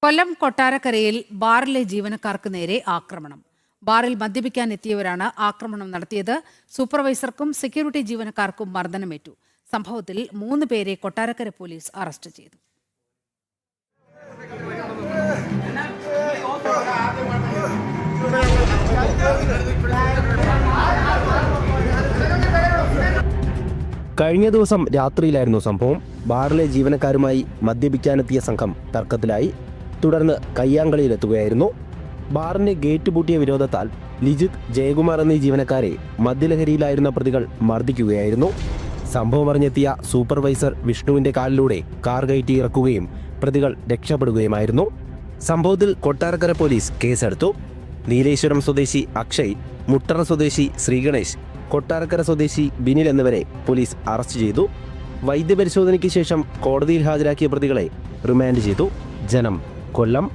കൊല്ലം കൊട്ടാരക്കരയിൽ ബാറിലെ ജീവനക്കാർക്ക് നേരെ ആക്രമണം. ബാറിൽ മദ്യപിക്കാൻ എത്തിയവരാണ് ആക്രമണം നടത്തിയത്. സൂപ്പർവൈസർക്കും സെക്യൂരിറ്റി ജീവനക്കാർക്കും മർദ്ദനമേറ്റു. സംഭവത്തിൽ 3 പേരെ കൊട്ടാരക്കര പോലീസ് അറസ്റ്റ് ചെയ്തു. കഴിഞ്ഞ ദിവസം രാത്രിയിലായിരുന്നു സംഭവം. ബാറിലെ ജീവനക്കാരുമായി മദ്യപിക്കാനെത്തിയ സംഘം തർക്കത്തിലായി. തുടർന്ന് കയ്യാങ്കളിയിലെത്തുകയായിരുന്നു. ബാറിന് ഗേറ്റ് പൂട്ടിയ വിരോധത്താൽ ലിജിത്, ജയകുമാർ എന്നീ ജീവനക്കാരെ മദ്യലഹരിയിലായിരുന്ന പ്രതികൾ മർദ്ദിക്കുകയായിരുന്നു. സംഭവം അറിഞ്ഞെത്തിയ സൂപ്പർവൈസർ വിഷ്ണുവിന്റെ കാലിലൂടെ കാർ കയറ്റി ഇറക്കുകയും പ്രതികൾ രക്ഷപ്പെടുകയുമായിരുന്നു. സംഭവത്തിൽ കൊട്ടാരക്കര പോലീസ് കേസെടുത്തു. നീലേശ്വരം സ്വദേശി അക്ഷയ്, മുട്ടറ സ്വദേശി ശ്രീഗണേശ്, കൊട്ടാരക്കര സ്വദേശി ബിനിൽ എന്നിവരെ പോലീസ് അറസ്റ്റ് ചെയ്തു. വൈദ്യപരിശോധനയ്ക്ക് ശേഷം കോടതിയിൽ ഹാജരാക്കിയ പ്രതികളെ റിമാൻഡ് ചെയ്തു. ജനം, കൊല്ലം.